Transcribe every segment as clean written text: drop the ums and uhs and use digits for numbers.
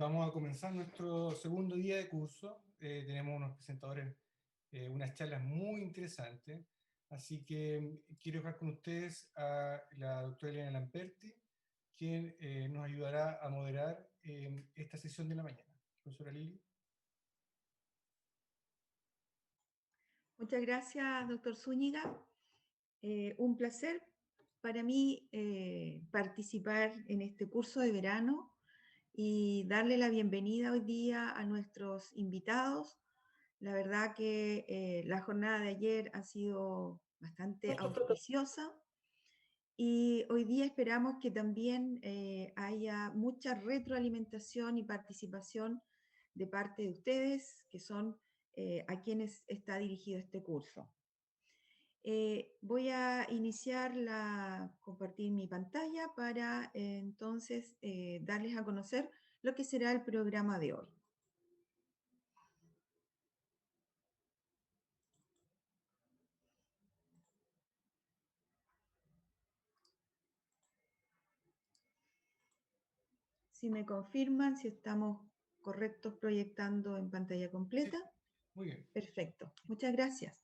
Vamos a comenzar nuestro segundo día de curso. Tenemos unos presentadores, unas charlas muy interesantes. Así que quiero dejar con ustedes a la doctora Elena Lamperti, quien nos ayudará a moderar esta sesión de la mañana. Profesora Lili. Muchas gracias, doctor Zúñiga. Un placer para mí participar en este curso de verano y darle la bienvenida hoy día a nuestros invitados. La verdad que la jornada de ayer ha sido bastante auspiciosa y hoy día esperamos que también haya mucha retroalimentación y participación de parte de ustedes, que son a quienes está dirigido este curso. Voy a compartir mi pantalla para entonces darles a conocer lo que será el programa de hoy. Si me confirman si estamos correctos proyectando en pantalla completa. Sí, muy bien. Perfecto, muchas gracias.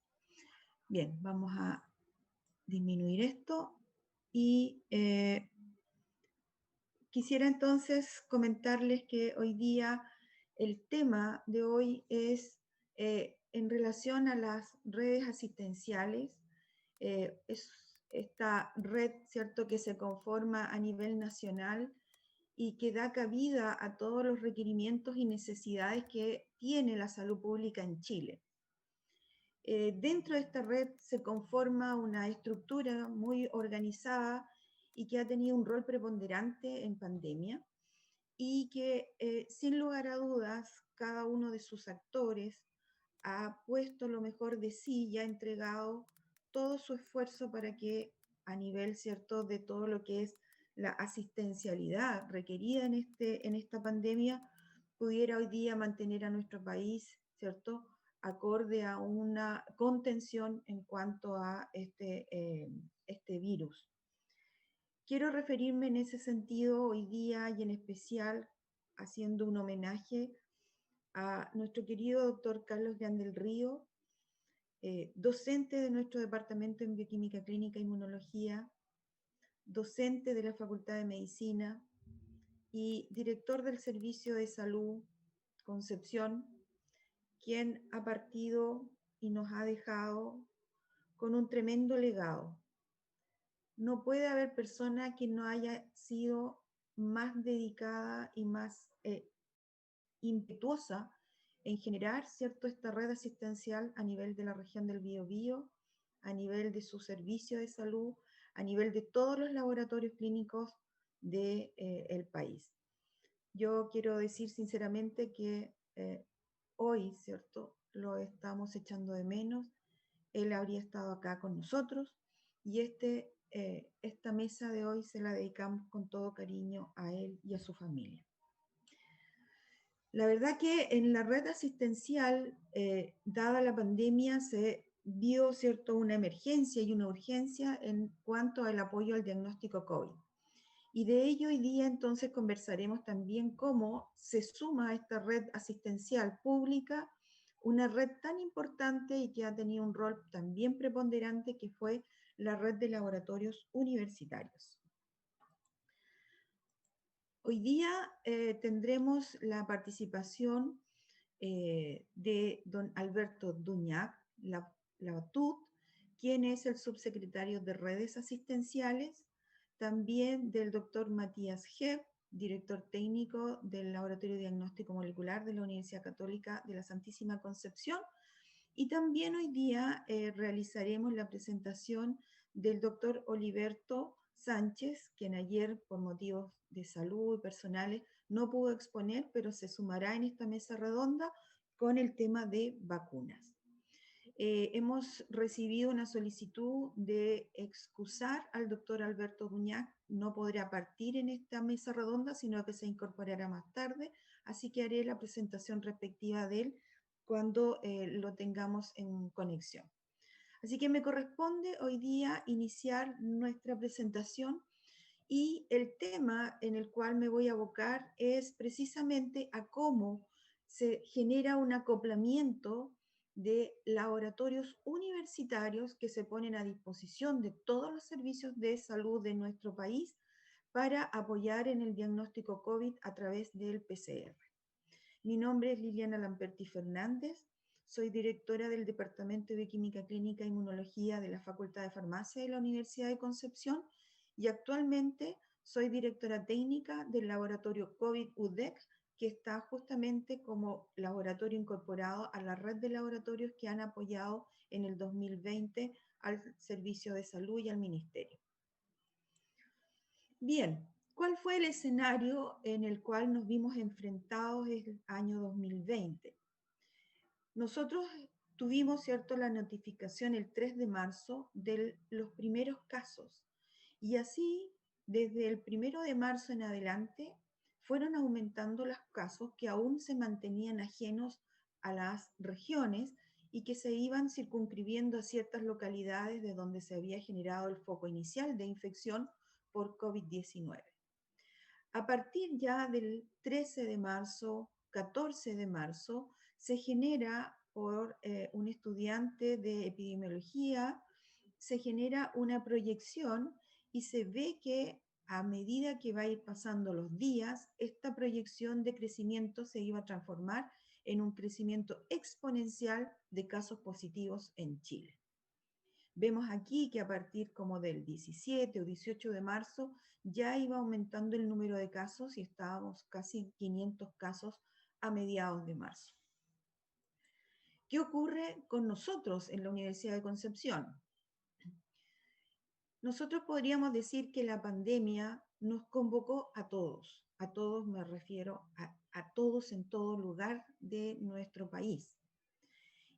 Bien, vamos a disminuir esto y quisiera entonces comentarles que hoy día el tema de hoy es en relación a las redes asistenciales. Es esta red, ¿cierto?, que se conforma a nivel nacional y que da cabida a todos los requerimientos y necesidades que tiene la salud pública en Chile. Dentro de esta red se conforma una estructura muy organizada y que ha tenido un rol preponderante en pandemia y que sin lugar a dudas cada uno de sus actores ha puesto lo mejor de sí y ha entregado todo su esfuerzo para que a nivel, ¿cierto?, de todo lo que es la asistencialidad requerida en esta pandemia, pudiera hoy día mantener a nuestro país, ¿cierto?, acorde a una contención en cuanto a este virus. Quiero referirme en ese sentido hoy día y en especial haciendo un homenaje a nuestro querido doctor Carlos Leán del Río, docente de nuestro departamento en Bioquímica Clínica e Inmunología, docente de la Facultad de Medicina y director del Servicio de Salud Concepción, quien ha partido y nos ha dejado con un tremendo legado. No puede haber persona que no haya sido más dedicada y más impetuosa en generar, ¿cierto?, esta red asistencial a nivel de la región del Biobío, a nivel de su servicio de salud, a nivel de todos los laboratorios clínicos del país. Yo quiero decir sinceramente que hoy, ¿cierto?, lo estamos echando de menos. Él habría estado acá con nosotros y esta mesa de hoy se la dedicamos con todo cariño a él y a su familia. La verdad que en la red asistencial, dada la pandemia, se vio, ¿cierto?, una emergencia y una urgencia en cuanto al apoyo al diagnóstico COVID. Y de ello hoy día entonces conversaremos también cómo se suma a esta red asistencial pública una red tan importante y que ha tenido un rol también preponderante, que fue la red de laboratorios universitarios. Hoy día tendremos la participación de don Alberto Duñac Labatut, quien es el subsecretario de redes asistenciales, también del doctor Matías Jeb, director técnico del Laboratorio Diagnóstico Molecular de la Universidad Católica de la Santísima Concepción, y también hoy día realizaremos la presentación del doctor Oliverto Sánchez, quien ayer por motivos de salud y personales no pudo exponer, pero se sumará en esta mesa redonda con el tema de vacunas. Hemos recibido una solicitud de excusar al doctor Alberto Duñac, no podrá partir en esta mesa redonda, sino que se incorporará más tarde, así que haré la presentación respectiva de él cuando lo tengamos en conexión. Así que me corresponde hoy día iniciar nuestra presentación Y el tema en el cual me voy a abocar es precisamente a cómo se genera un acoplamiento de laboratorios universitarios que se ponen a disposición de todos los servicios de salud de nuestro país para apoyar en el diagnóstico COVID a través del PCR. Mi nombre es Liliana Lamperti Fernández, soy directora del Departamento de Bioquímica Clínica e Inmunología de la Facultad de Farmacia de la Universidad de Concepción y actualmente soy directora técnica del laboratorio COVID-UDEC, que está justamente como laboratorio incorporado a la red de laboratorios que han apoyado en el 2020 al Servicio de Salud y al Ministerio. Bien, ¿cuál fue el escenario en el cual nos vimos enfrentados el año 2020? Nosotros tuvimos, ¿cierto?, la notificación el 3 de marzo de los primeros casos. Y así, desde el 1 de marzo en adelante, fueron aumentando los casos que aún se mantenían ajenos a las regiones y que se iban circunscribiendo a ciertas localidades de donde se había generado el foco inicial de infección por COVID-19. A partir ya del 13 de marzo, 14 de marzo, se genera por un estudiante de epidemiología, se genera una proyección y se ve que a medida que va a ir pasando los días, esta proyección de crecimiento se iba a transformar en un crecimiento exponencial de casos positivos en Chile. Vemos aquí que a partir como del 17 o 18 de marzo ya iba aumentando el número de casos y estábamos casi en 500 casos a mediados de marzo. ¿Qué ocurre con nosotros en la Universidad de Concepción? Nosotros podríamos decir que la pandemia nos convocó a todos me refiero a todos en todo lugar de nuestro país.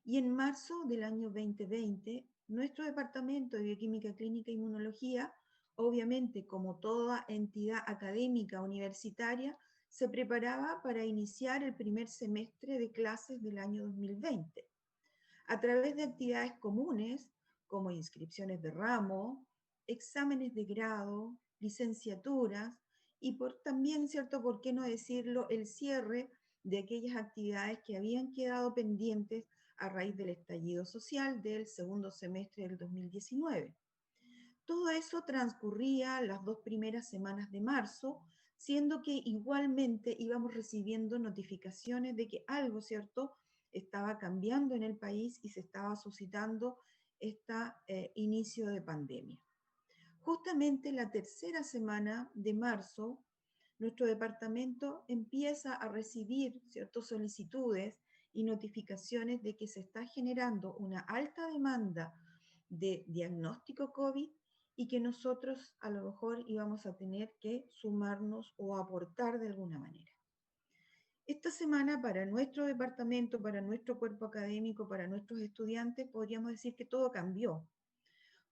Y en marzo del año 2020, nuestro departamento de Bioquímica Clínica e Inmunología, obviamente como toda entidad académica universitaria, se preparaba para iniciar el primer semestre de clases del año 2020, a través de actividades comunes como inscripciones de ramo, exámenes de grado, licenciaturas y también, ¿cierto?, por qué no decirlo, el cierre de aquellas actividades que habían quedado pendientes a raíz del estallido social del segundo semestre del 2019. Todo eso transcurría las 2 primeras semanas de marzo, siendo que igualmente íbamos recibiendo notificaciones de que algo, ¿cierto?, estaba cambiando en el país y se estaba suscitando este inicio de pandemia. Justamente la tercera semana de marzo, nuestro departamento empieza a recibir ciertas solicitudes y notificaciones de que se está generando una alta demanda de diagnóstico COVID y que nosotros a lo mejor íbamos a tener que sumarnos o aportar de alguna manera. Esta semana para nuestro departamento, para nuestro cuerpo académico, para nuestros estudiantes, podríamos decir que todo cambió,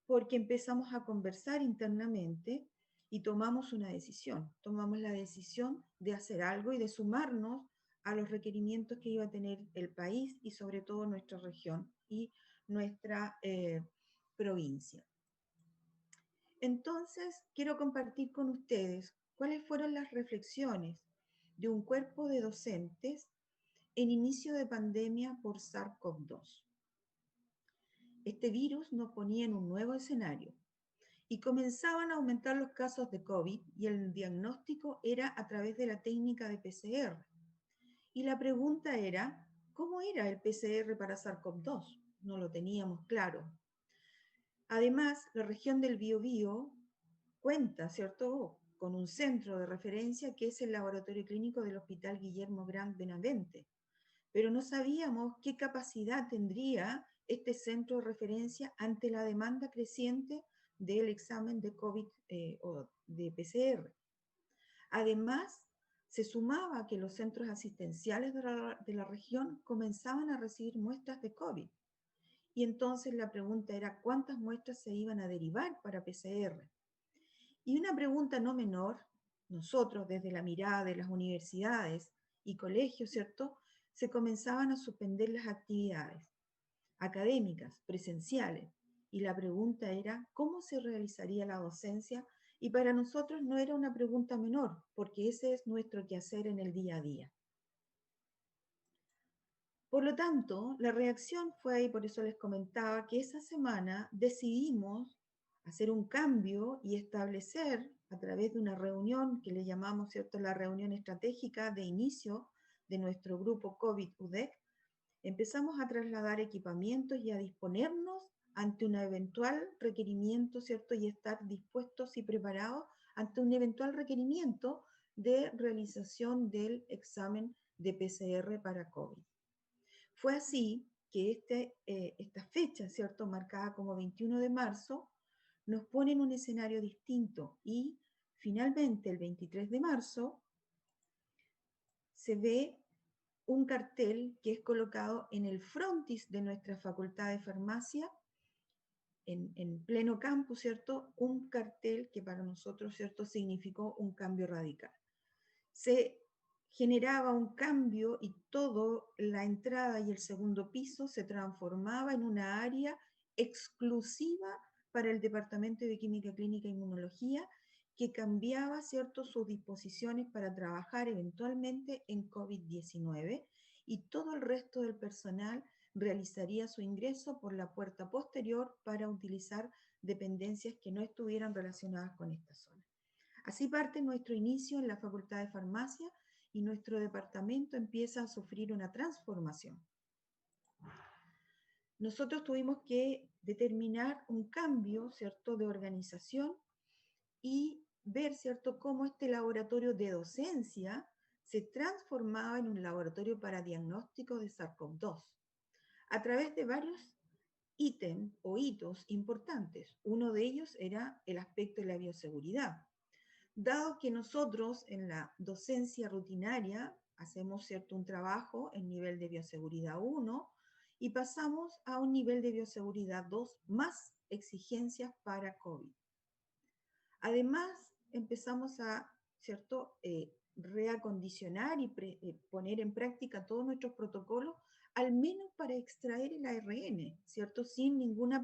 porque empezamos a conversar internamente y tomamos una decisión. Tomamos la decisión de hacer algo y de sumarnos a los requerimientos que iba a tener el país y sobre todo nuestra región y nuestra provincia. Entonces, quiero compartir con ustedes cuáles fueron las reflexiones de un cuerpo de docentes en inicio de pandemia por SARS-CoV-2. Este virus nos ponía en un nuevo escenario y comenzaban a aumentar los casos de COVID y el diagnóstico era a través de la técnica de PCR. Y la pregunta era, ¿cómo era el PCR para SARS-CoV-2? No lo teníamos claro. Además, la región del Biobío cuenta, ¿cierto?, con un centro de referencia que es el laboratorio clínico del Hospital Guillermo Grant Benavente, pero no sabíamos qué capacidad tendría este centro de referencia ante la demanda creciente del examen de COVID o de PCR. Además, se sumaba que los centros asistenciales de la región comenzaban a recibir muestras de COVID. Y entonces la pregunta era, ¿cuántas muestras se iban a derivar para PCR? Y una pregunta no menor, nosotros desde la mirada de las universidades y colegios, ¿cierto?, se comenzaban a suspender las actividades académicas, presenciales, y la pregunta era, ¿cómo se realizaría la docencia Y para nosotros no era una pregunta menor, porque ese es nuestro quehacer en el día a día. Por lo tanto, la reacción fue, y por eso les comentaba, que esa semana decidimos hacer un cambio y establecer, a través de una reunión que le llamamos, ¿cierto?, la reunión estratégica de inicio de nuestro grupo COVID-UDEC, empezamos a trasladar equipamientos y a disponernos ante un eventual requerimiento, ¿cierto?, y estar dispuestos y preparados ante un eventual requerimiento de realización del examen de PCR para COVID. Fue así que esta fecha, ¿cierto?, marcada como 21 de marzo, nos pone en un escenario distinto y finalmente el 23 de marzo se ve un cartel que es colocado en el frontis de nuestra Facultad de Farmacia, en pleno campus, ¿cierto? Un cartel que para nosotros, ¿cierto?, significó un cambio radical. Se generaba un cambio y toda la entrada y el segundo piso se transformaba en una área exclusiva para el Departamento de Química Clínica e Inmunología, que cambiaba, ¿cierto?, sus disposiciones para trabajar eventualmente en COVID-19, y todo el resto del personal realizaría su ingreso por la puerta posterior para utilizar dependencias que no estuvieran relacionadas con esta zona. Así parte nuestro inicio en la Facultad de Farmacia y nuestro departamento empieza a sufrir una transformación. Nosotros tuvimos que determinar un cambio, ¿cierto?, de organización y ver, ¿cierto?, cómo este laboratorio de docencia se transformaba en un laboratorio para diagnóstico de SARS-CoV-2 a través de varios ítems o hitos importantes. Uno de ellos era el aspecto de la bioseguridad. Dado que nosotros en la docencia rutinaria hacemos, ¿cierto?, un trabajo en nivel de bioseguridad 1 y pasamos a un nivel de bioseguridad 2 más exigencias para COVID. Además, empezamos a, ¿cierto?, reacondicionar y poner en práctica todos nuestros protocolos, al menos para extraer el ARN, ¿cierto?, sin ninguna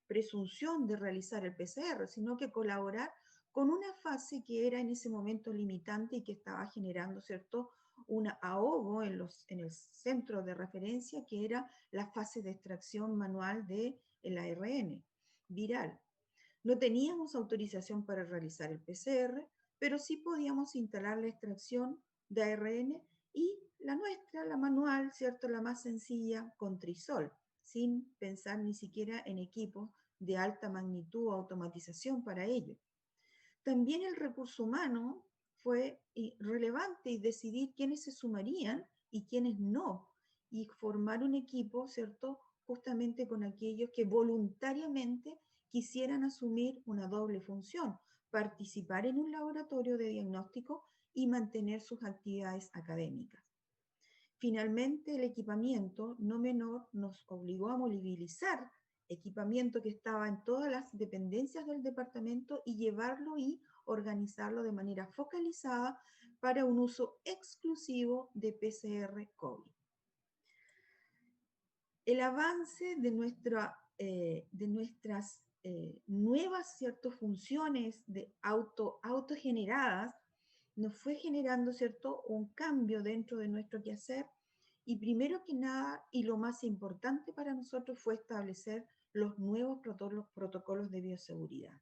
presunción de realizar el PCR, sino que colaborar con una fase que era en ese momento limitante y que estaba generando, ¿cierto?, un ahogo en el centro de referencia, que era la fase de extracción manual del ARN viral. No teníamos autorización para realizar el PCR, pero sí podíamos instalar la extracción de ARN y la nuestra, la manual, ¿cierto?, la más sencilla, con trisol, sin pensar ni siquiera en equipos de alta magnitud o automatización para ello. También el recurso humano fue relevante y decidir quiénes se sumarían y quiénes no, y formar un equipo, ¿cierto?, justamente con aquellos que voluntariamente quisieran asumir una doble función: participar en un laboratorio de diagnóstico y mantener sus actividades académicas. Finalmente, el equipamiento no menor nos obligó a movilizar equipamiento que estaba en todas las dependencias del departamento y llevarlo y organizarlo de manera focalizada para un uso exclusivo de PCR COVID. El avance de nuestras nuevas, ¿cierto?, funciones autogeneradas nos fue generando, ¿cierto?, un cambio dentro de nuestro quehacer, y primero que nada, y lo más importante para nosotros, fue establecer los nuevos protocolos de bioseguridad,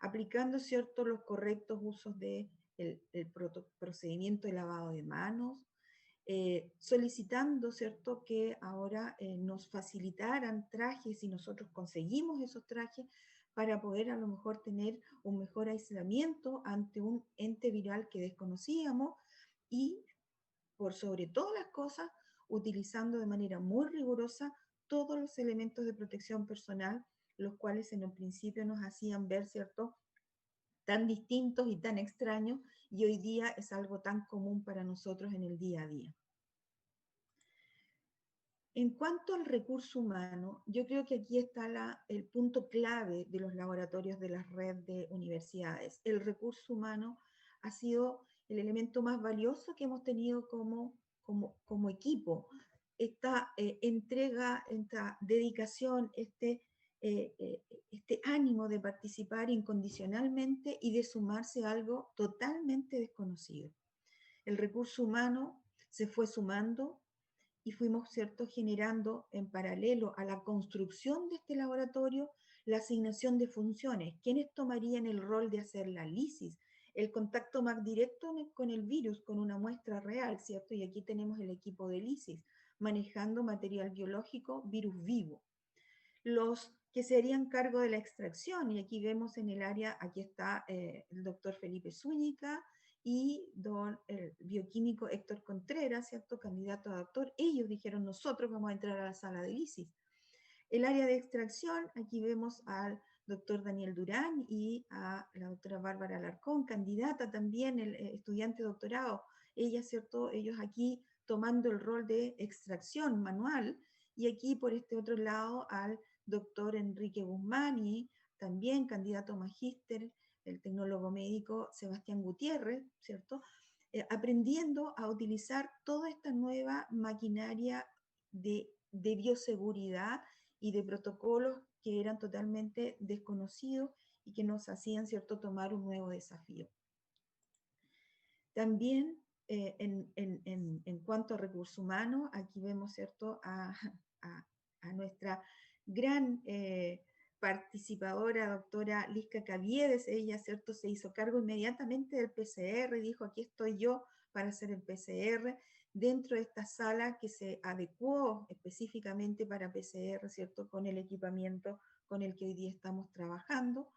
aplicando, ¿cierto?, los correctos usos del procedimiento de lavado de manos, solicitando, ¿cierto?, que ahora nos facilitaran trajes, y nosotros conseguimos esos trajes para poder a lo mejor tener un mejor aislamiento ante un ente viral que desconocíamos, y por sobre todas las cosas, utilizando de manera muy rigurosa todos los elementos de protección personal, los cuales en un principio nos hacían ver, ¿cierto?, tan distintos y tan extraños, y hoy día es algo tan común para nosotros en el día a día. En cuanto al recurso humano, yo creo que aquí está el punto clave de los laboratorios de la red de universidades. El recurso humano ha sido el elemento más valioso que hemos tenido como equipo. Esta entrega, esta dedicación, este este ánimo de participar incondicionalmente y de sumarse a algo totalmente desconocido. El recurso humano se fue sumando y fuimos, ¿cierto?, generando en paralelo a la construcción de este laboratorio la asignación de funciones. ¿Quiénes tomarían el rol de hacer la lisis? El contacto más directo con el virus, con una muestra real, ¿cierto? Y aquí tenemos el equipo de lisis, manejando material biológico, virus vivo. Los que se harían cargo de la extracción, y aquí vemos en el área, aquí está el doctor Felipe Zúñiga y el bioquímico Héctor Contreras, ¿cierto?, candidato a doctor. Ellos dijeron, nosotros vamos a entrar a la sala de lisis. El área de extracción, aquí vemos al doctor Daniel Durán y a la doctora Bárbara Alarcón, candidata también, el estudiante de doctorado. Ella, ¿cierto?, ellos aquí tomando el rol de extracción manual, y aquí por este otro lado al doctor Enrique Guzmán y también candidato a magíster, el tecnólogo médico Sebastián Gutiérrez, ¿cierto?, aprendiendo a utilizar toda esta nueva maquinaria de bioseguridad y de protocolos que eran totalmente desconocidos y que nos hacían, ¿cierto?, tomar un nuevo desafío. También en cuanto a recursos humanos, aquí vemos, ¿cierto?, a nuestra gran participadora, doctora Lisca Caviedes. Ella, ¿cierto?, se hizo cargo inmediatamente del PCR, dijo, aquí estoy yo para hacer el PCR, dentro de esta sala que se adecuó específicamente para PCR, ¿cierto?, con el equipamiento con el que hoy día estamos trabajando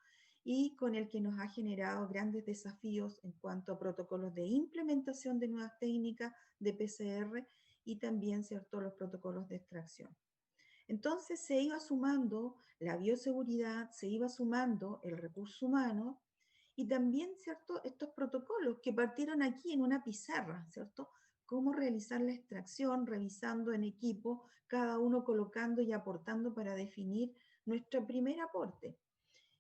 y con el que nos ha generado grandes desafíos en cuanto a protocolos de implementación de nuevas técnicas de PCR y también, ¿cierto?, los protocolos de extracción. Entonces se iba sumando la bioseguridad, se iba sumando el recurso humano y también, ¿cierto?, estos protocolos que partieron aquí en una pizarra, ¿cierto?, cómo realizar la extracción, revisando en equipo, cada uno colocando y aportando para definir nuestro primer aporte.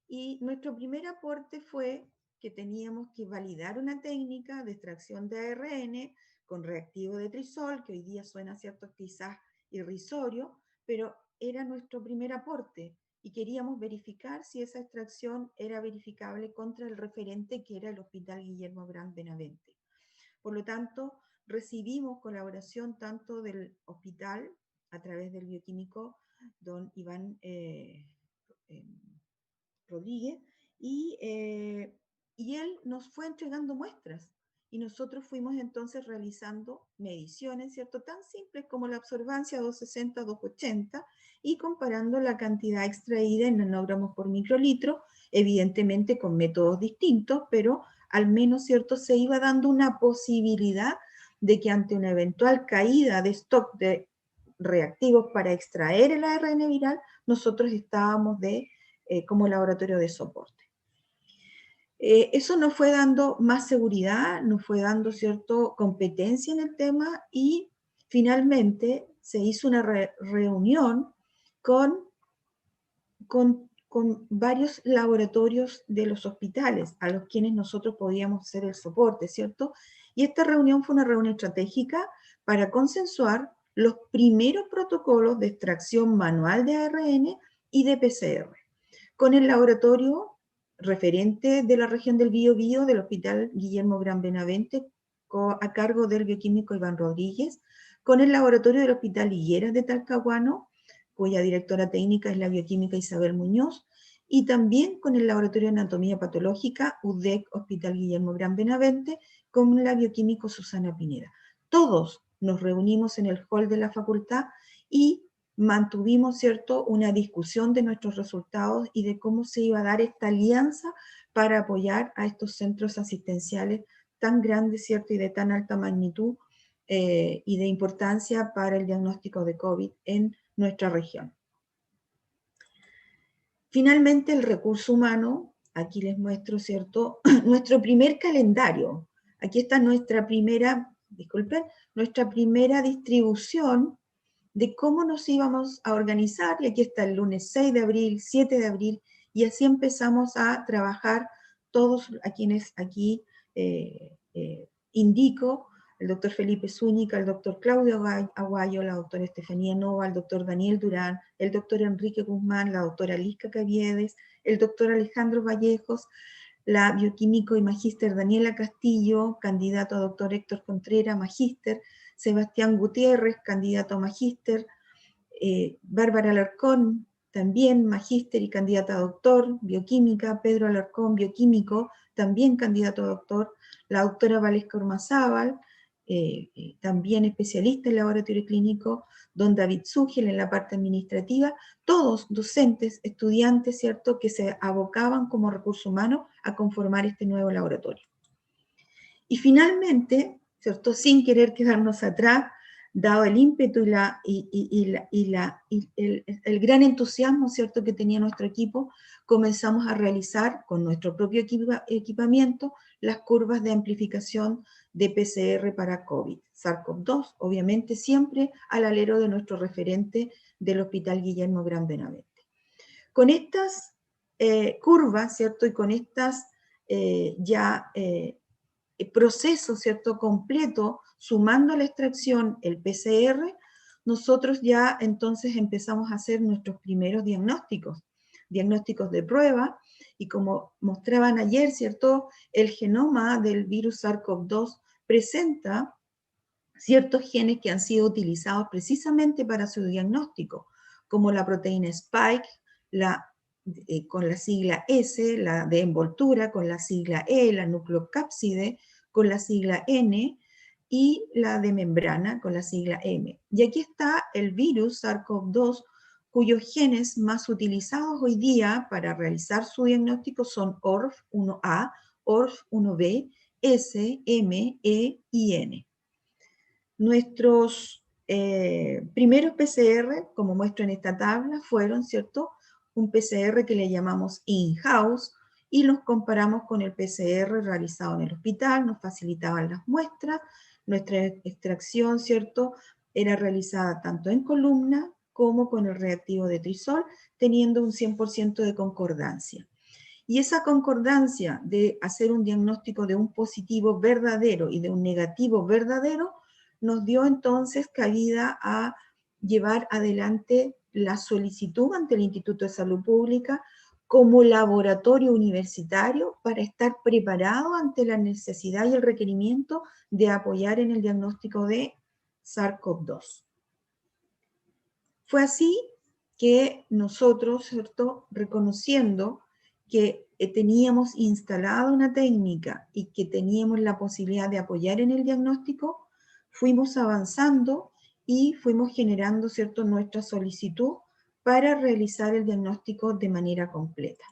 Y nuestro primer aporte fue que teníamos que validar una técnica de extracción de ARN con reactivo de trisol, que hoy día suena, ¿cierto?, quizás irrisorio, pero era nuestro primer aporte y queríamos verificar si esa extracción era verificable contra el referente que era el Hospital Guillermo Brand Benavente. Por lo tanto, recibimos colaboración tanto del hospital a través del bioquímico don Iván Rodríguez, y él nos fue entregando muestras y nosotros fuimos entonces realizando mediciones, ¿cierto?, tan simples como la absorbancia 260-280 y comparando la cantidad extraída en nanogramos por microlitro, evidentemente con métodos distintos, pero al menos, ¿cierto?, se iba dando una posibilidad de que ante una eventual caída de stock de reactivos para extraer el ARN viral, nosotros estábamos como laboratorio de soporte. Eso nos fue dando más seguridad, nos fue dando, ¿cierto?, competencia en el tema y finalmente se hizo una reunión con varios laboratorios de los hospitales a los quienes nosotros podíamos hacer el soporte, ¿cierto? Y esta reunión fue una reunión estratégica para consensuar los primeros protocolos de extracción manual de ARN y de PCR, con el laboratorio referente de la región del Biobío del Hospital Guillermo Gran Benavente, a cargo del bioquímico Iván Rodríguez, con el laboratorio del Hospital Higueras de Talcahuano, cuya directora técnica es la bioquímica Isabel Muñoz, y también con el laboratorio de anatomía patológica UDEC Hospital Guillermo Gran Benavente, con la bioquímico Susana Pineda. Todos nos reunimos en el hall de la facultad y mantuvimos, ¿cierto?, una discusión de nuestros resultados y de cómo se iba a dar esta alianza para apoyar a estos centros asistenciales tan grandes, ¿cierto?, y de tan alta magnitud y de importancia para el diagnóstico de COVID en nuestra región. Finalmente, el recurso humano, aquí les muestro, ¿cierto?, nuestro primer calendario. Aquí está nuestra primera, disculpen, nuestra primera distribución de cómo nos íbamos a organizar, y aquí está el lunes 6 de abril, 7 de abril, y así empezamos a trabajar todos a quienes aquí indico, el doctor Felipe Zúñiga, el doctor Claudio Aguayo, la doctora Estefanía Nova, el doctor Daniel Durán, el doctor Enrique Guzmán, la doctora Lisca Caviedes, el doctor Alejandro Vallejos, la bioquímico y magíster Daniela Castillo, candidato a doctor Héctor Contreras, magíster, Sebastián Gutiérrez, candidato a magíster, Bárbara Alarcón, también magíster y candidata a doctor, bioquímica, Pedro Alarcón, bioquímico, también candidato a doctor, la doctora Valesca Ormazábal, también especialista en laboratorio clínico, don David Zúgel en la parte administrativa, todos docentes, estudiantes, ¿cierto?, que se abocaban como recurso humano a conformar este nuevo laboratorio. Y finalmente, ¿cierto?, sin querer quedarnos atrás, dado el ímpetu y el gran entusiasmo, ¿cierto?, que tenía nuestro equipo, comenzamos a realizar con nuestro propio equipamiento las curvas de amplificación de PCR para COVID, SARS-CoV-2, obviamente siempre al alero de nuestro referente del Hospital Guillermo Gran Benavente. Con estas curvas, ¿cierto?, y con estas proceso, ¿cierto?, completo, sumando a la extracción el PCR, nosotros ya entonces empezamos a hacer nuestros primeros diagnósticos de prueba, y como mostraban ayer, ¿cierto?, el genoma del virus SARS-CoV-2 presenta ciertos genes que han sido utilizados precisamente para su diagnóstico, como la proteína Spike, con la sigla S, la de envoltura con la sigla E, la nucleocápside con la sigla N, y la de membrana con la sigla M. Y aquí está el virus SARS-CoV-2, cuyos genes más utilizados hoy día para realizar su diagnóstico son ORF1A, ORF1B, S, M, E y N. Nuestros primeros PCR, como muestro en esta tabla, fueron, ¿cierto?, un PCR que le llamamos in-house, y los comparamos con el PCR realizado en el hospital, nos facilitaban las muestras, nuestra extracción, ¿cierto?, era realizada tanto en columna como con el reactivo de trisol, teniendo un 100% de concordancia. Y esa concordancia de hacer un diagnóstico de un positivo verdadero y de un negativo verdadero nos dio entonces cabida a llevar adelante la solicitud ante el Instituto de Salud Pública como laboratorio universitario para estar preparado ante la necesidad y el requerimiento de apoyar en el diagnóstico de SARS-CoV-2. Fue así que nosotros, ¿cierto?, reconociendo que teníamos instalada una técnica y que teníamos la posibilidad de apoyar en el diagnóstico, fuimos avanzando y fuimos generando, ¿cierto?, nuestra solicitud para realizar el diagnóstico de manera completa.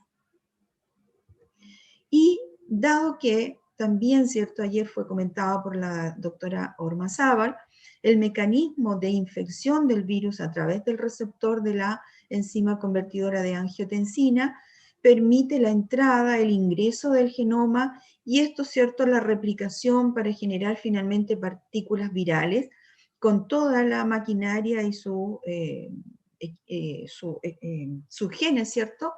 Y dado que también, ¿cierto?, ayer fue comentado por la doctora Ormazábal, el mecanismo de infección del virus a través del receptor de la enzima convertidora de angiotensina permite la entrada, el ingreso del genoma, y esto, ¿cierto?, la replicación para generar finalmente partículas virales con toda la maquinaria y su genes, ¿cierto?,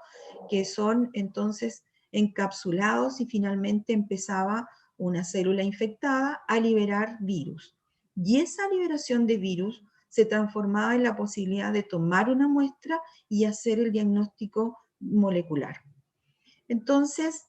que son entonces encapsulados, y finalmente empezaba una célula infectada a liberar virus. Y esa liberación de virus se transformaba en la posibilidad de tomar una muestra y hacer el diagnóstico molecular. Entonces,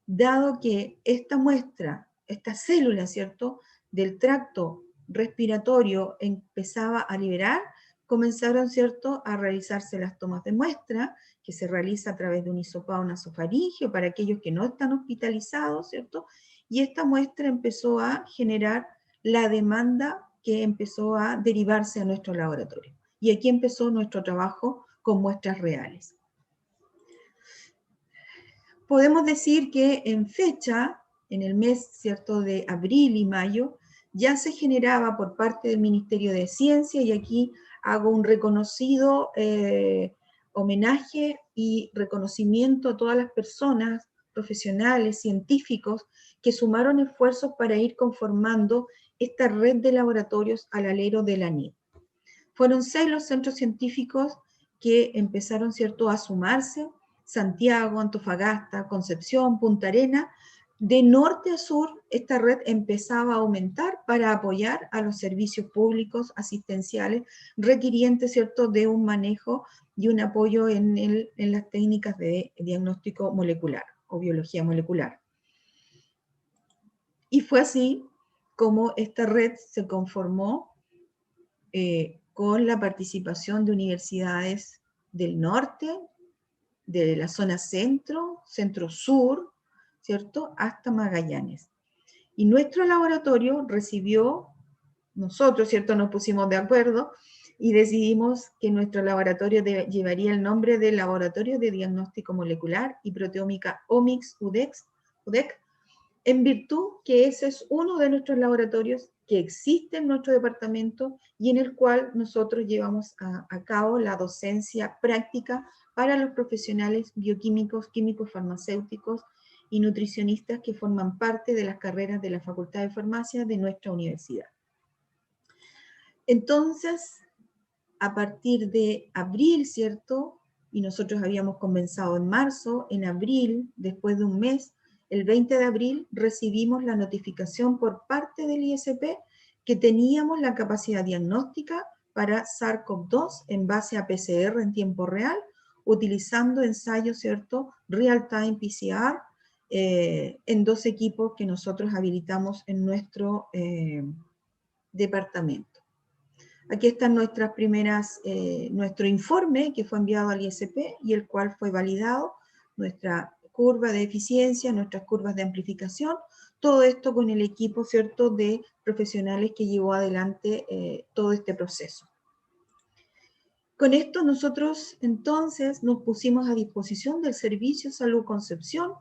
dado que esta muestra, esta célula, ¿cierto?, del tracto respiratorio empezaba a liberar, comenzaron, ¿cierto?, a realizarse las tomas de muestra, que se realiza a través de un hisopado nasofaríngeo para aquellos que no están hospitalizados, ¿cierto? Y esta muestra empezó a generar la demanda que empezó a derivarse a nuestro laboratorio. Y aquí empezó nuestro trabajo con muestras reales. Podemos decir que en fecha, en el mes, ¿cierto?, de abril y mayo, ya se generaba por parte del Ministerio de Ciencia, y aquí hago un reconocido homenaje y reconocimiento a todas las personas profesionales, científicos, que sumaron esfuerzos para ir conformando esta red de laboratorios al alero de la NID. Fueron 6 los centros científicos que empezaron, ¿cierto?, a sumarse: Santiago, Antofagasta, Concepción, Punta Arenas, De norte a sur, esta red empezaba a aumentar para apoyar a los servicios públicos asistenciales requirientes, ¿cierto?, de un manejo y un apoyo en las técnicas de diagnóstico molecular o biología molecular. Y fue así como esta red se conformó con la participación de universidades del norte, de la zona centro, centro-sur, ¿cierto?, hasta Magallanes. Y nuestro laboratorio recibió, nosotros, ¿cierto?, nos pusimos de acuerdo y decidimos que nuestro laboratorio llevaría el nombre de Laboratorio de Diagnóstico Molecular y Proteómica Omics-UDEC, en virtud que ese es uno de nuestros laboratorios que existe en nuestro departamento y en el cual nosotros llevamos a cabo la docencia práctica para los profesionales bioquímicos, químicos farmacéuticos y nutricionistas que forman parte de las carreras de la Facultad de Farmacia de nuestra universidad. Entonces, a partir de abril, ¿cierto? Y nosotros habíamos comenzado en marzo, en abril, después de un mes, el 20 de abril, recibimos la notificación por parte del ISP que teníamos la capacidad diagnóstica para SARS-CoV-2 en base a PCR en tiempo real, utilizando ensayos, ¿cierto?, real-time PCR, en 2 equipos que nosotros habilitamos en nuestro departamento. Aquí están nuestras primeras, nuestro informe que fue enviado al ISP y el cual fue validado, nuestra curva de eficiencia, nuestras curvas de amplificación, todo esto con el equipo, ¿cierto?, de profesionales que llevó adelante todo este proceso. Con esto nosotros entonces nos pusimos a disposición del Servicio Salud Concepción,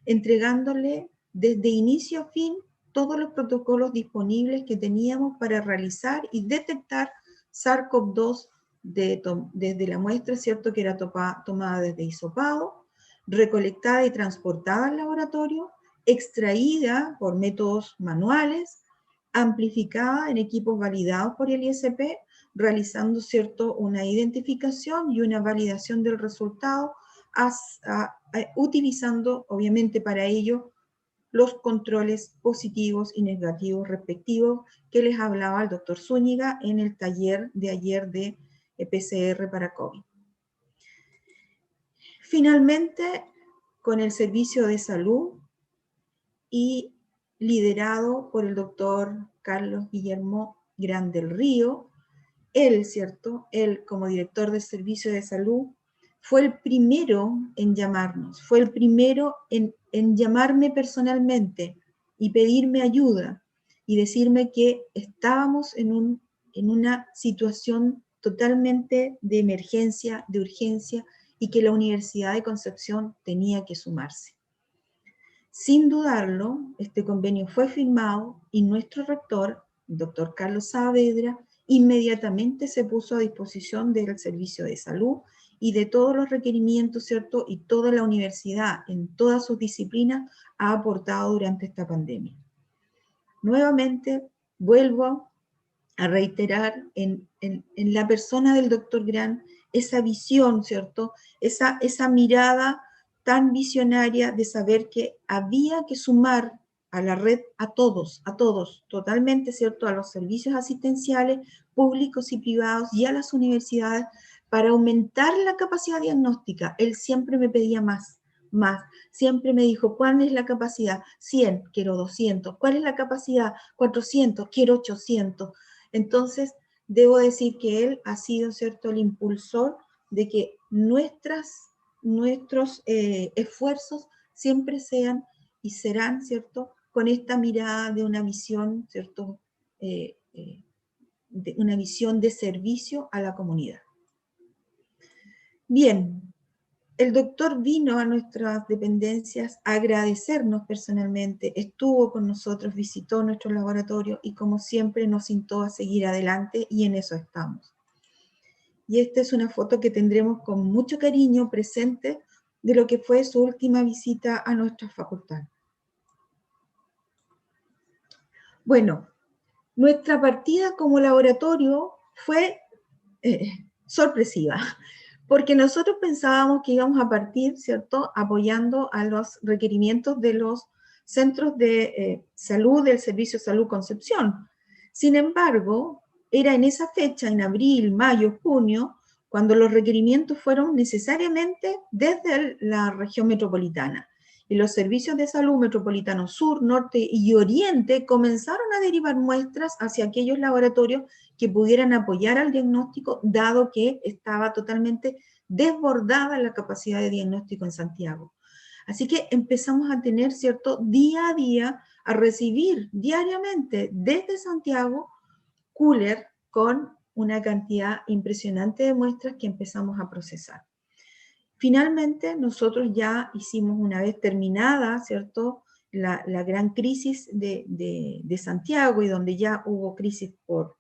entregándole desde inicio a fin todos los protocolos disponibles que teníamos para realizar y detectar SARS-CoV-2 desde la muestra, ¿cierto?, que era tomada desde hisopado, recolectada y transportada al laboratorio, extraída por métodos manuales, amplificada en equipos validados por el ISP, realizando, ¿cierto?, una identificación y una validación del resultado, utilizando, obviamente, para ello los controles positivos y negativos respectivos que les hablaba el doctor Zúñiga en el taller de ayer de PCR para COVID. Finalmente, con el servicio de salud y liderado por el doctor Carlos Guillermo Gran del Río, él, ¿cierto?, él como director del servicio de salud, fue el primero en llamarnos, fue el primero en llamarme personalmente y pedirme ayuda y decirme que estábamos en una situación totalmente de emergencia, de urgencia, y que la Universidad de Concepción tenía que sumarse. Sin dudarlo, este convenio fue firmado y nuestro rector, el doctor Carlos Saavedra, inmediatamente se puso a disposición del servicio de salud y de todos los requerimientos, ¿cierto? Y toda la universidad, en todas sus disciplinas, ha aportado durante esta pandemia. Nuevamente, vuelvo a reiterar en la persona del doctor Gran esa visión, ¿cierto? Esa mirada tan visionaria de saber que había que sumar a la red a todos, totalmente, ¿cierto?, a los servicios asistenciales públicos y privados y a las universidades para aumentar la capacidad diagnóstica. Él siempre me pedía más. Siempre me dijo, ¿cuál es la capacidad? 100, quiero 200. ¿Cuál es la capacidad? 400, quiero 800. Entonces, debo decir que él ha sido, ¿cierto?, el impulsor de que nuestros esfuerzos siempre sean y serán, ¿cierto?, con esta mirada de una visión, ¿cierto?, de una visión de servicio a la comunidad. Bien, el doctor vino a nuestras dependencias a agradecernos personalmente, estuvo con nosotros, visitó nuestro laboratorio y como siempre nos instó a seguir adelante y en eso estamos. Y esta es una foto que tendremos con mucho cariño presente de lo que fue su última visita a nuestra facultad. Bueno, nuestra partida como laboratorio fue sorpresiva, porque nosotros pensábamos que íbamos a partir, ¿cierto?, apoyando a los requerimientos de los centros de salud del Servicio de Salud Concepción. Sin embargo, era en esa fecha, en abril, mayo, junio, cuando los requerimientos fueron necesariamente desde la región metropolitana. Y los servicios de salud metropolitanos sur, norte y oriente comenzaron a derivar muestras hacia aquellos laboratorios que pudieran apoyar al diagnóstico, dado que estaba totalmente desbordada la capacidad de diagnóstico en Santiago. Así que empezamos a tener, ¿cierto?, día a día, a recibir diariamente desde Santiago cooler con una cantidad impresionante de muestras que empezamos a procesar. Finalmente, nosotros ya hicimos, una vez terminada, ¿cierto?, la gran crisis de Santiago, y donde ya hubo crisis por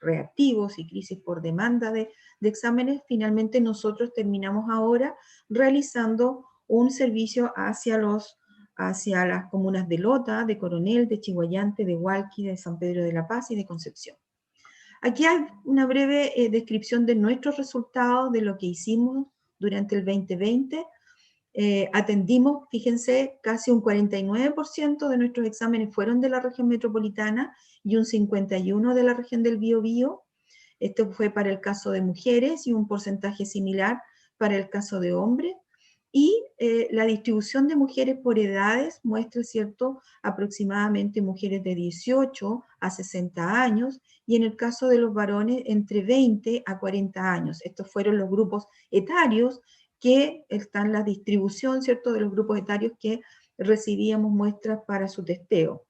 reactivos y crisis por demanda de exámenes, finalmente nosotros terminamos ahora realizando un servicio hacia las comunas de Lota, de Coronel, de Chiguayante, de Hualqui, de San Pedro de la Paz y de Concepción. Aquí hay una breve descripción de nuestros resultados, de lo que hicimos durante el 2020. Atendimos, fíjense, casi un 49% de nuestros exámenes fueron de la región metropolitana y un 51% de la región del Biobío. Esto fue para el caso de mujeres y un porcentaje similar para el caso de hombres. Y la distribución de mujeres por edades muestra, ¿cierto?, aproximadamente mujeres de 18 a 60 años, y en el caso de los varones entre 20 a 40 años. Estos fueron los grupos etarios que están la distribución, ¿cierto?, de los grupos etarios que recibíamos muestras para su testeo.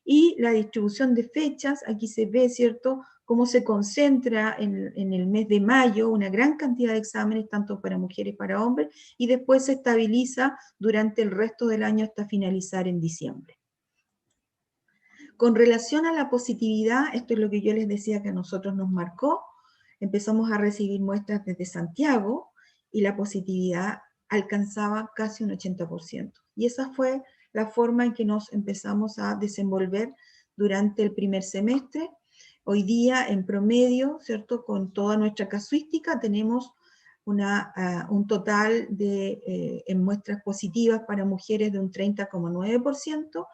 Y la distribución de fechas, aquí se ve, ¿cierto?, cómo se concentra en el mes de mayo una gran cantidad de exámenes, tanto para mujeres como para hombres, y después se estabiliza durante el resto del año hasta finalizar en diciembre. Con relación a la positividad, esto es lo que yo les decía que a nosotros nos marcó, empezamos a recibir muestras desde Santiago, y la positividad alcanzaba casi un 80%. Y esa fue la forma en que nos empezamos a desenvolver durante el primer semestre. Hoy día, en promedio, ¿cierto?, con toda nuestra casuística, tenemos un total de en muestras positivas para mujeres de un 30,9%,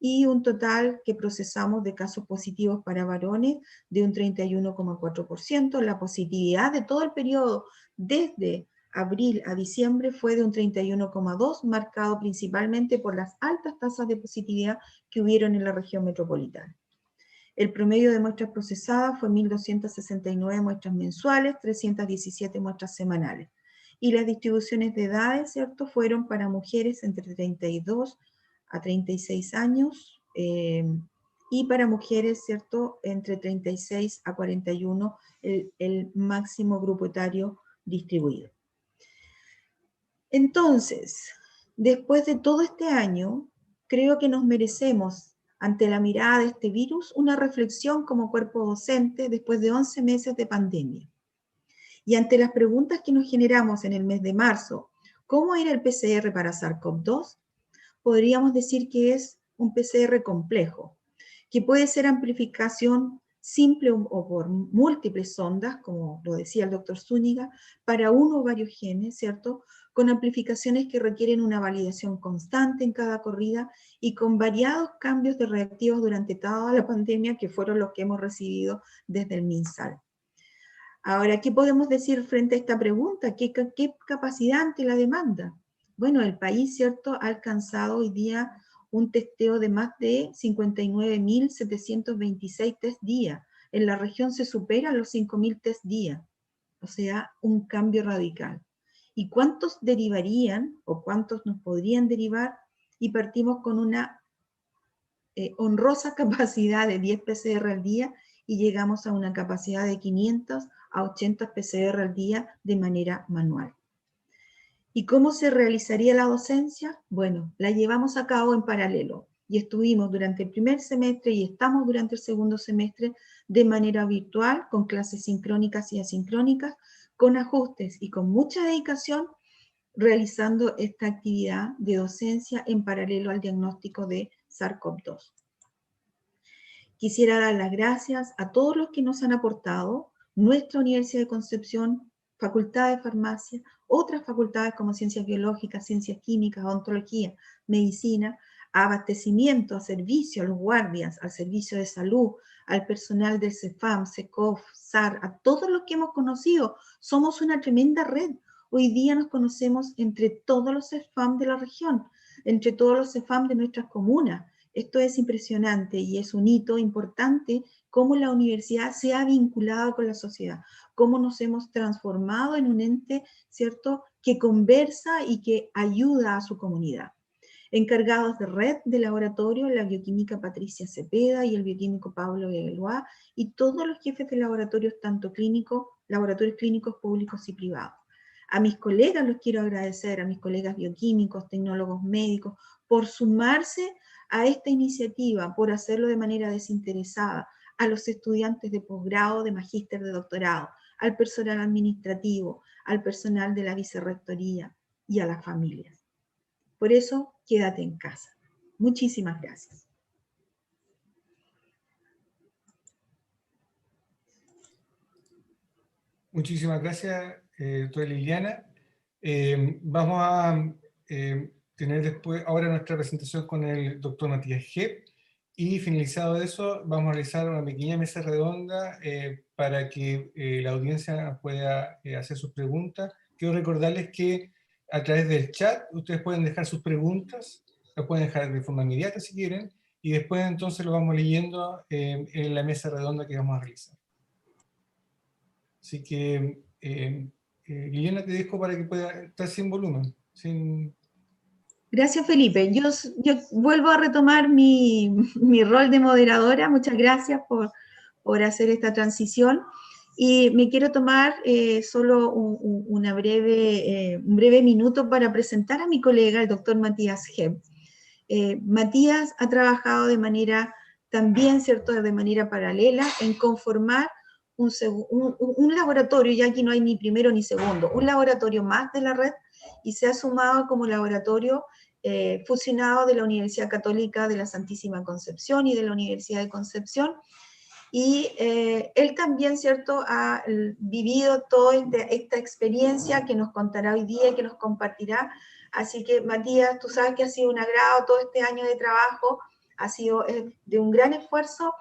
y un total que procesamos de casos positivos para varones de un 31,4%. La positividad de todo el periodo, desde abril a diciembre, fue de un 31,2%, marcado principalmente por las altas tasas de positividad que hubieron en la región metropolitana. El promedio de muestras procesadas fue 1.269 muestras mensuales, 317 muestras semanales. Y las distribuciones de edades, ¿cierto?, fueron para mujeres entre 32 a 36 años, y para mujeres, ¿cierto?, entre 36 a 41, el máximo grupo etario distribuido. Entonces, después de todo este año, creo que nos merecemos, ante la mirada de este virus, una reflexión como cuerpo docente después de 11 meses de pandemia. Y ante las preguntas que nos generamos en el mes de marzo, ¿cómo era el PCR para SARS-CoV-2? Podríamos decir que es un PCR complejo, que puede ser amplificación simple o por múltiples sondas, como lo decía el doctor Zúñiga, para uno o varios genes, ¿cierto?, con amplificaciones que requieren una validación constante en cada corrida y con variados cambios de reactivos durante toda la pandemia, que fueron los que hemos recibido desde el MinSal. Ahora, ¿qué podemos decir frente a esta pregunta? ¿Qué capacidad ante la demanda? Bueno, el país, ¿cierto?, ha alcanzado hoy día un testeo de más de 59.726 test día. En la región se superan los 5.000 test día. O sea, un cambio radical. ¿Y cuántos derivarían o cuántos nos podrían derivar? Y partimos con una honrosa capacidad de 10 PCR al día y llegamos a una capacidad de 500 a 80 PCR al día de manera manual. ¿Y cómo se realizaría la docencia? Bueno, la llevamos a cabo en paralelo y estuvimos durante el primer semestre y estamos durante el segundo semestre de manera virtual, con clases sincrónicas y asincrónicas, con ajustes y con mucha dedicación, realizando esta actividad de docencia en paralelo al diagnóstico de SARS-CoV-2. Quisiera dar las gracias a todos los que nos han aportado, nuestra Universidad de Concepción, Facultad de Farmacia, otras facultades como Ciencias Biológicas, Ciencias Químicas, Odontología, Medicina, a abastecimiento, a servicio, a los guardias, al servicio de salud, al personal del CEFAM, SECOF, SAR, a todos los que hemos conocido. Somos una tremenda red. Hoy día nos conocemos entre todos los CEFAM de la región, entre todos los CEFAM de nuestras comunas. Esto es impresionante y es un hito importante cómo la universidad se ha vinculado con la sociedad, cómo nos hemos transformado en un ente, ¿cierto?, que conversa y que ayuda a su comunidad. Encargados de red de laboratorio, la bioquímica Patricia Cepeda y el bioquímico Pablo Begeloa, y todos los jefes de laboratorios, tanto clínicos, laboratorios clínicos públicos y privados. A mis colegas los quiero agradecer, a mis colegas bioquímicos, tecnólogos médicos, por sumarse a esta iniciativa, por hacerlo de manera desinteresada, a los estudiantes de posgrado, de magíster, de doctorado, al personal administrativo, al personal de la vicerrectoría y a las familias. Por eso, quédate en casa. Muchísimas gracias. Muchísimas gracias, doctora Liliana. Vamos a tener después, ahora nuestra presentación con el doctor Matías Gepp, y finalizado eso, vamos a realizar una pequeña mesa redonda para que la audiencia pueda hacer sus preguntas. Quiero recordarles que a través del chat ustedes pueden dejar sus preguntas, las pueden dejar de forma inmediata si quieren, y después entonces lo vamos leyendo en la mesa redonda que vamos a realizar. Así que, Liliana, te dejo para que pueda estar sin volumen. Gracias, Felipe. Yo vuelvo a retomar mi rol de moderadora. Muchas gracias por hacer esta transición. Y me quiero tomar solo un breve minuto para presentar a mi colega, el doctor Matías Gepp. Matías ha trabajado de manera también, ¿cierto?, de manera paralela en conformar un laboratorio, y aquí no hay ni primero ni segundo, un laboratorio más de la red, y se ha sumado como laboratorio fusionado de la Universidad Católica de la Santísima Concepción y de la Universidad de Concepción, y él también, ¿cierto?, ha vivido toda esta experiencia que nos contará hoy día y que nos compartirá. Así que, Matías, tú sabes que ha sido un agrado todo este año de trabajo, ha sido de un gran esfuerzo,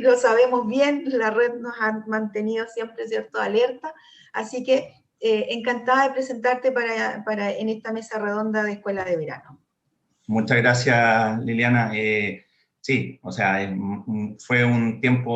lo sabemos bien, la red nos ha mantenido siempre, ¿cierto?, alerta, así que encantada de presentarte en esta mesa redonda de Escuela de Verano. Muchas gracias, Liliana. Sí, o sea, fue un tiempo